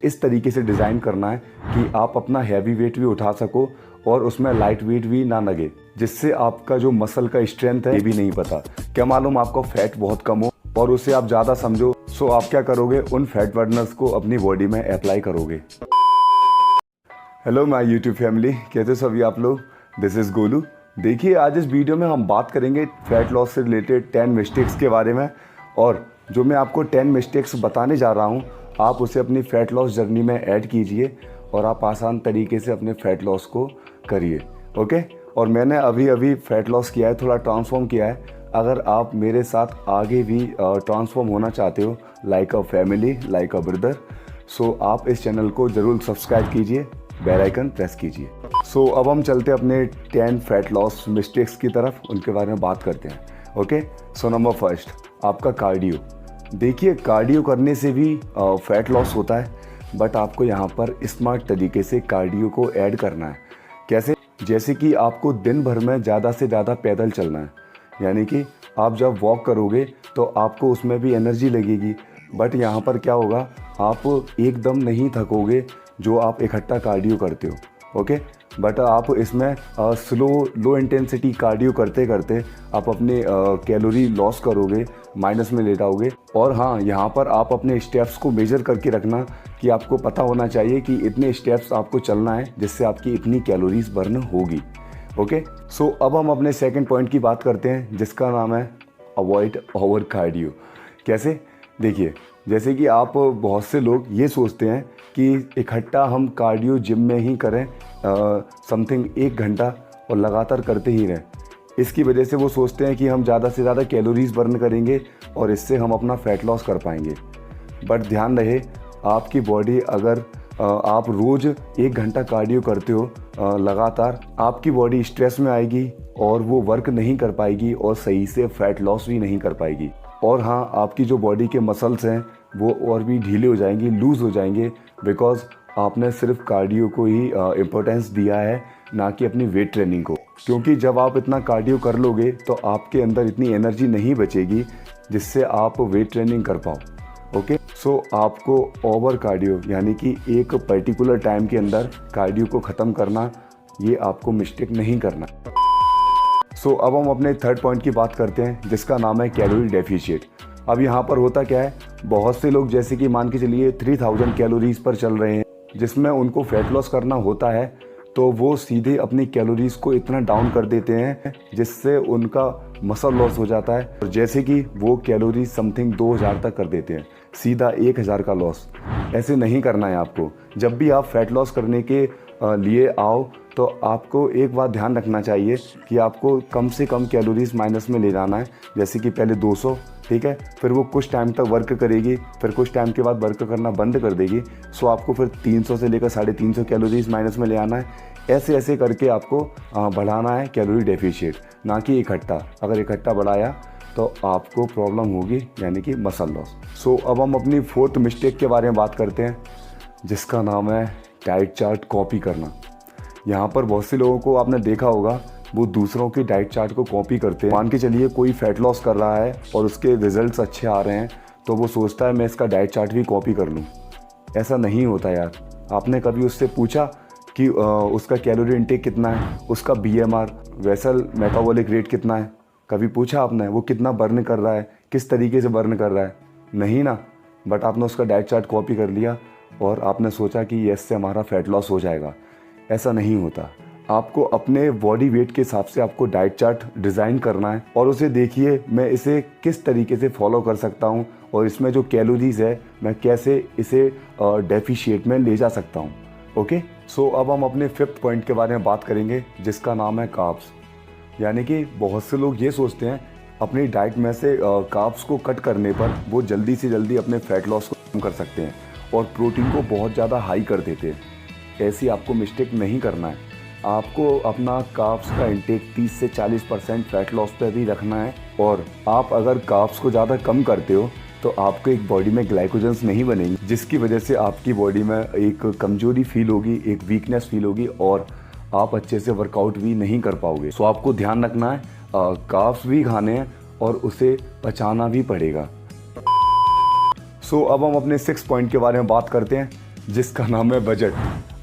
इस तरीके से डिज़ाइन करना है कि आप अपना हैवी वेट भी उठा सको और उसमें लाइट वेट भी ना लगे, जिससे आपका जो मसल का स्ट्रेंथ है ये भी नहीं पता। क्या मालूम आपका फैट बहुत कम हो और उसे आप ज़्यादा समझो, सो आप क्या करोगे, उन फैट बर्नर्स को अपनी बॉडी में अप्लाई करोगे। हेलो माय यूट्यूब फैमिली, कैसे सभी आप लोग। This is Golu. देखिए, आज इस वीडियो में हम बात करेंगे फैट लॉस से रिलेटेड 10 मिस्टेक्स के बारे में। और जो मैं आपको 10 मिस्टेक्स बताने जा रहा हूँ, आप उसे अपनी फ़ैट लॉस जर्नी में ऐड कीजिए और आप आसान तरीके से अपने फ़ैट लॉस को करिए। ओके। और मैंने अभी फ़ैट लॉस किया है, थोड़ा ट्रांसफॉर्म किया है। अगर आप मेरे साथ आगे भी ट्रांसफॉर्म होना चाहते हो, like a family, like a brother, so आप इस चैनल को ज़रूर सब्सक्राइब कीजिए, बेल आइकन प्रेस कीजिए। सो अब हम चलते हैं अपने 10 फैट लॉस मिस्टेक्स की तरफ, उनके बारे में बात करते हैं। ओके। सो नंबर फर्स्ट, आपका कार्डियो। देखिए, कार्डियो करने से भी फैट लॉस होता है, बट आपको यहाँ पर स्मार्ट तरीके से कार्डियो को ऐड करना है। कैसे? जैसे कि आपको दिन भर में ज़्यादा से ज़्यादा पैदल चलना है, यानी कि आप जब वॉक करोगे तो आपको उसमें भी एनर्जी लगेगी, बट यहाँ पर क्या होगा, आप एकदम नहीं थकोगे जो आप इकट्ठा कार्डियो करते हो। ओके। बट आप इसमें लो इंटेंसिटी कार्डियो करते करते आप अपने कैलोरी लॉस करोगे, माइनस में ले जाओगे। और हाँ, यहाँ पर आप अपने स्टेप्स को मेजर करके रखना कि आपको पता होना चाहिए कि इतने स्टेप्स आपको चलना है जिससे आपकी इतनी कैलोरीज बर्न होगी। ओके। सो अब हम अपने सेकंड पॉइंट की बात करते हैं, जिसका नाम है अवॉइड ओवर कार्डियो। कैसे? देखिए, जैसे कि आप बहुत से लोग ये सोचते हैं कि इकट्ठा हम कार्डियो जिम में ही करें, समथिंग 1 घंटा और लगातार करते ही रहें। इसकी वजह से वो सोचते हैं कि हम ज़्यादा से ज़्यादा कैलोरीज बर्न करेंगे और इससे हम अपना फैट लॉस कर पाएंगे। बट ध्यान रहे, आपकी बॉडी अगर आप रोज़ 1 घंटा कार्डियो करते हो लगातार, आपकी बॉडी स्ट्रेस में आएगी और वो वर्क नहीं कर पाएगी और सही से फैट लॉस भी नहीं कर पाएगी। और हाँ, आपकी जो बॉडी के मसल्स हैं वो और भी ढीले हो जाएंगे, लूज़ हो जाएंगे, बिकॉज आपने सिर्फ कार्डियो को ही इम्पोर्टेंस दिया है, ना कि अपनी वेट ट्रेनिंग को। क्योंकि जब आप इतना कार्डियो कर लोगे तो आपके अंदर इतनी एनर्जी नहीं बचेगी जिससे आप वेट ट्रेनिंग कर पाओ। ओके। सो आपको ओवर कार्डियो, यानी कि एक पर्टिकुलर टाइम के अंदर कार्डियो को ख़त्म करना, ये आपको मिस्टेक नहीं करना। सो अब हम अपने थर्ड पॉइंट की बात करते हैं, जिसका नाम है कैलोरी डेफिशिएट। अब यहाँ पर होता क्या है, बहुत से लोग जैसे कि मान के चलिए 3000 कैलोरीज पर चल रहे हैं, जिसमें उनको फैट लॉस करना होता है, तो वो सीधे अपनी कैलोरीज को इतना डाउन कर देते हैं जिससे उनका मसल लॉस हो जाता है। और जैसे कि वो कैलोरी समथिंग 2000 तक कर देते हैं, सीधा 1000 का लॉस। ऐसे नहीं करना है आपको। जब भी आप फैट लॉस करने के लिए आओ तो आपको एक बात ध्यान रखना चाहिए कि आपको कम से कम कैलोरीज माइनस में ले जाना है। जैसे कि पहले 200, ठीक है, फिर वो कुछ टाइम तक वर्क करेगी, फिर कुछ टाइम के बाद वर्क करना बंद कर देगी। सो आपको फिर 300 से लेकर 350 कैलोरीज माइनस में ले आना है। ऐसे ऐसे करके आपको बढ़ाना है कैलोरी डेफिशिएट, ना कि इकट्ठा। अगर इकट्ठा बढ़ाया तो आपको प्रॉब्लम होगी, यानी कि मसल लॉस। सो अब हम अपनी फोर्थ मिस्टेक के बारे में बात करते हैं, जिसका नाम है डाइट चार्ट कॉपी करना। यहाँ पर बहुत से लोगों को आपने देखा होगा, वो दूसरों की डाइट चार्ट को कॉपी करते हैं। मान के चलिए कोई फैट लॉस कर रहा है और उसके रिजल्ट्स अच्छे आ रहे हैं, तो वो सोचता है मैं इसका डाइट चार्ट भी कॉपी कर लूँ। ऐसा नहीं होता यार। आपने कभी उससे पूछा कि उसका कैलोरी इंटेक कितना है, उसका BMR, वेसल मेटाबॉलिक रेट कितना है? कभी पूछा आपने वो कितना बर्न कर रहा है, किस तरीके से बर्न कर रहा है? नहीं ना। बट आपने उसका डाइट चार्ट कॉपी कर लिया और आपने सोचा कि इससे हमारा फैट लॉस हो जाएगा। ऐसा नहीं होता। आपको अपने बॉडी वेट के हिसाब से आपको डाइट चार्ट डिज़ाइन करना है और उसे देखिए, मैं इसे किस तरीके से फॉलो कर सकता हूँ और इसमें जो कैलोरीज है मैं कैसे इसे डेफिशिएट में ले जा सकता हूँ। ओके। सो अब हम अपने फिफ्थ पॉइंट के बारे में बात करेंगे, जिसका नाम है कार्ब्स। यानी कि बहुत से लोग ये सोचते हैं अपनी डाइट में से कार्ब्स को कट करने पर वो जल्दी से जल्दी अपने फैट लॉस को कम कर सकते हैं और प्रोटीन को बहुत ज़्यादा हाई कर देते हैं। ऐसी आपको मिस्टेक नहीं करना है। आपको अपना कार्ब्स का इंटेक 30 से 40% फैट लॉस पे भी रखना है। और आप अगर कार्ब्स को ज़्यादा कम करते हो तो आपको एक बॉडी में ग्लाइकोजन्स नहीं बनेंगे, जिसकी वजह से आपकी बॉडी में एक कमजोरी फील होगी, एक वीकनेस फील होगी और आप अच्छे से वर्कआउट भी नहीं कर पाओगे। सो आपको ध्यान रखना है, कार्ब्स भी खाने हैं और उसे पचाना भी पड़ेगा। सो अब हम अपने 6 पॉइंट के बारे में बात करते हैं, जिसका नाम है बजट।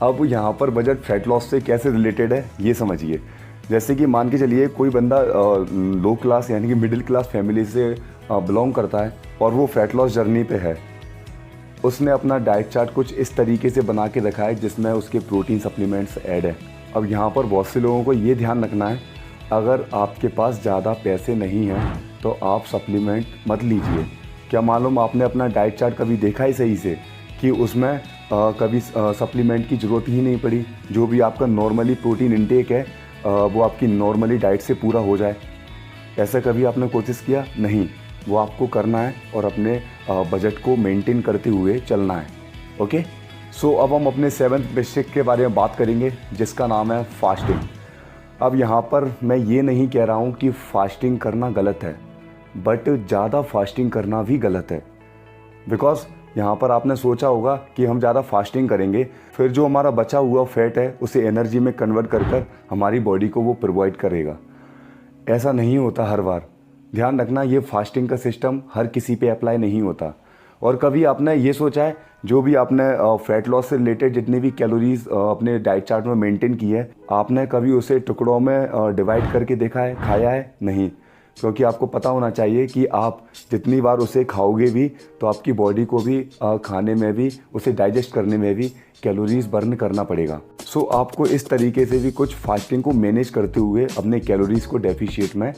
अब यहाँ पर बजट फैट लॉस से कैसे रिलेटेड है ये समझिए। जैसे कि मान के चलिए कोई बंदा लो क्लास यानी कि मिडिल क्लास फैमिली से बिलोंग करता है और वो फैट लॉस जर्नी पे है। उसने अपना डाइट चार्ट कुछ इस तरीके से बना के रखा है जिसमें उसके प्रोटीन सप्लीमेंट्स ऐड है। अब यहाँ पर बहुत से लोगों को ये ध्यान रखना है, अगर आपके पास ज़्यादा पैसे नहीं हैं तो आप सप्लीमेंट मत लीजिए। क्या मालूम आपने अपना डाइट चार्ट कभी देखा ही सही से कि उसमें कभी सप्लीमेंट की ज़रूरत ही नहीं पड़ी। जो भी आपका नॉर्मली प्रोटीन इंटेक है वो आपकी नॉर्मली डाइट से पूरा हो जाए। ऐसा कभी आपने कोशिश किया? नहीं। वो आपको करना है और अपने बजट को मेंटेन करते हुए चलना है। ओके, सो अब हम अपने 7th मिस्टेक के बारे में बात करेंगे जिसका नाम है फास्टिंग। अब यहाँ पर मैं ये नहीं कह रहा हूँ कि फास्टिंग करना गलत है, बट ज़्यादा फास्टिंग करना भी गलत है। बिकॉज यहाँ पर आपने सोचा होगा कि हम ज़्यादा फास्टिंग करेंगे फिर जो हमारा बचा हुआ फैट है उसे एनर्जी में कन्वर्ट कर हमारी बॉडी को वो प्रोवाइड करेगा। ऐसा नहीं होता हर बार। ध्यान रखना, ये फास्टिंग का सिस्टम हर किसी पे अप्लाई नहीं होता। और कभी आपने ये सोचा है जो भी आपने फैट लॉस से रिलेटेड जितनी भी कैलोरीज अपने डाइट चार्ट में मेंटेन की है, आपने कभी उसे टुकड़ों में डिवाइड करके देखा है, खाया है? नहीं। क्योंकि आपको पता होना चाहिए कि आप जितनी बार उसे खाओगे भी तो आपकी बॉडी को भी खाने में भी, उसे डाइजेस्ट करने में भी कैलोरीज बर्न करना पड़ेगा। सो आपको इस तरीके से भी कुछ फास्टिंग को मैनेज करते हुए अपने कैलोरीज को डेफिशिएट में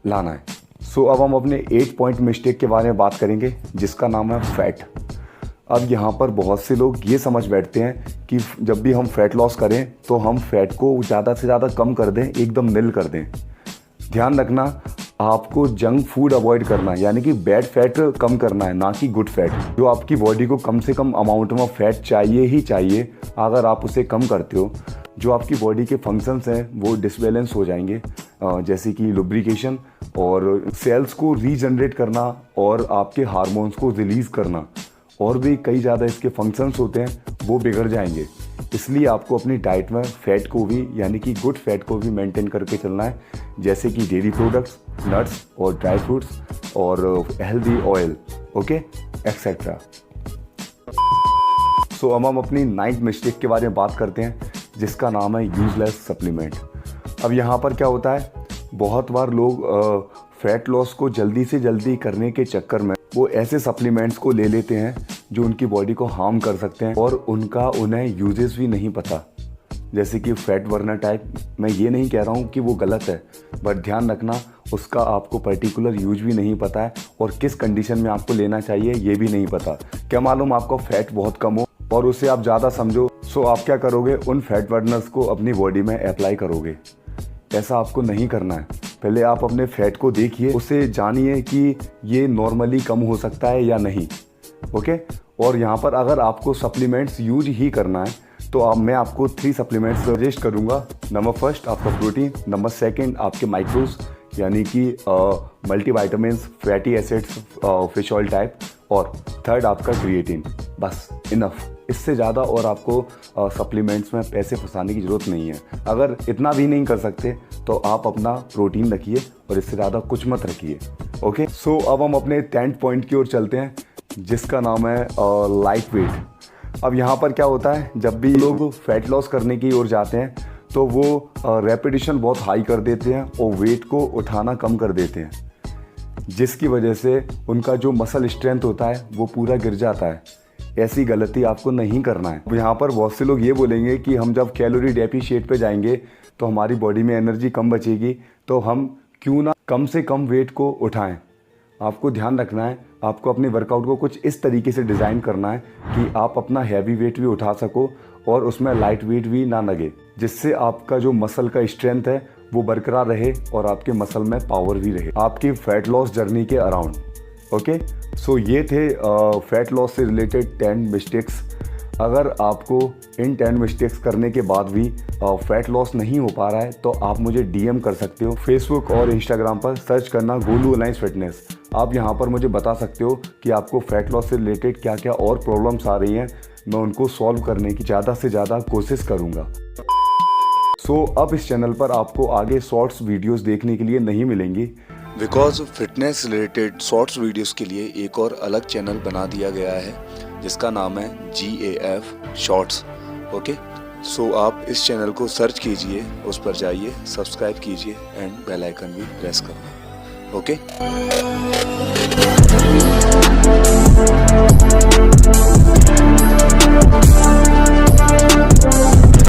लाना है। सो अब हम अपने 8 पॉइंट मिस्टेक के बारे में बात करेंगे जिसका नाम है फैट। अब यहाँ पर बहुत से लोग ये समझ बैठते हैं कि जब भी हम फैट लॉस करें तो हम फैट को ज़्यादा से ज़्यादा कम कर दें, एकदम निल कर दें। ध्यान रखना, आपको जंक फूड अवॉइड करना है, यानी कि बैड फैट कम करना है, ना कि गुड फैट। जो आपकी बॉडी को कम से कम अमाउंट में फैट चाहिए ही चाहिए, अगर आप उसे कम करते हो जो आपकी बॉडी के फंक्शंस हैं वो डिसबैलेंस हो जाएंगे। जैसे कि लुब्रिकेशन और सेल्स को रीजनरेट करना और आपके हार्मोन्स को रिलीज़ करना और भी कई ज़्यादा इसके फंक्शंस होते हैं, वो बिगड़ जाएंगे। इसलिए आपको अपनी डाइट में फ़ैट को भी यानी कि गुड फैट को भी मेंटेन करके चलना है, जैसे कि डेयरी प्रोडक्ट्स, नट्स और ड्राई फ्रूट्स और हेल्दी ऑयल, ओके, एक्सेट्रा। सो अब हम अपनी 9th मिस्टेक के बारे में बात करते हैं जिसका नाम है यूजलेस सप्लीमेंट। अब यहाँ पर क्या होता है, बहुत बार लोग फैट लॉस को जल्दी से जल्दी करने के चक्कर में वो ऐसे सप्लीमेंट्स को ले लेते हैं जो उनकी बॉडी को हार्म कर सकते हैं और उन्हें यूजेस भी नहीं पता। जैसे कि फैट बर्नर टाइप, मैं ये नहीं कह रहा हूँ कि वो गलत है, बट ध्यान रखना उसका आपको पर्टिकुलर यूज भी नहीं पता है और किस कंडीशन में आपको लेना चाहिए ये भी नहीं पता। क्या मालूम आपका फैट बहुत कम हो और उसे आप ज़्यादा समझो, सो आप क्या करोगे, उन फैट बर्नर्स को अपनी बॉडी में अप्लाई करोगे। ऐसा आपको नहीं करना है। पहले आप अपने फैट को देखिए, उसे जानिए कि ये नॉर्मली कम हो सकता है या नहीं, ओके। और यहाँ पर अगर आपको सप्लीमेंट्स यूज ही करना है तो मैं आपको 3 सप्लीमेंट्स सजेस्ट करूँगा। नंबर 1 आपका प्रोटीन, नंबर 2 आपके माइक्रोज यानी कि multivitamins, fatty acids, fish oil type, और 3 आपका क्रिएटिन। बस इनफ, इससे ज़्यादा और आपको सप्लीमेंट्स में पैसे फंसाने की ज़रूरत नहीं है। अगर इतना भी नहीं कर सकते तो आप अपना प्रोटीन रखिए और इससे ज़्यादा कुछ मत रखिए, ओके। सो अब हम अपने 10th पॉइंट की ओर चलते हैं जिसका नाम है लाइट वेट। अब यहाँ पर क्या होता है, जब भी लोग फैट लॉस करने की ओर जाते हैं तो वो रेपिटेशन बहुत हाई कर देते हैं और वेट को उठाना कम कर देते हैं, जिसकी वजह से उनका जो मसल स्ट्रेंथ होता है वो पूरा गिर जाता है। ऐसी गलती आपको नहीं करना है। यहाँ पर बहुत से लोग ये बोलेंगे कि हम जब कैलोरी डेफिशिएट पे जाएंगे तो हमारी बॉडी में एनर्जी कम बचेगी, तो हम क्यों ना कम से कम वेट को उठाएं। आपको ध्यान रखना है, आपको अपने वर्कआउट को कुछ इस तरीके से डिज़ाइन करना है कि आप अपना हैवी वेट भी उठा सको और उसमें लाइट वेट भी ना लगे, जिससे आपका जो मसल का स्ट्रेंथ है वो बरकरार रहे और आपके मसल में पावर भी रहे आपकी फैट लॉस जर्नी के अराउंड, ओके। सो ये थे फैट लॉस से रिलेटेड 10 मिस्टेक्स। अगर आपको इन 10 मिस्टेक्स करने के बाद भी फैट लॉस नहीं हो पा रहा है तो आप मुझे डीएम कर सकते हो। फेसबुक और इंस्टाग्राम पर सर्च करना गोलू अलायंस फिटनेस। आप यहाँ पर मुझे बता सकते हो कि आपको फैट लॉस से रिलेटेड क्या क्या और प्रॉब्लम्स आ रही हैं, मैं उनको सॉल्व करने की ज़्यादा से ज़्यादा कोशिश करूँगा। सो अब इस चैनल पर आपको आगे शॉर्ट्स वीडियोस देखने के लिए नहीं मिलेंगी, because fitness related shorts videos के लिए एक और अलग चैनल बना दिया गया है जिसका नाम है GAF शॉर्ट्स। ओके, सो आप इस चैनल को सर्च कीजिए, उस पर जाइए, सब्सक्राइब कीजिए एंड बेल आइकन भी प्रेस करना। ओके।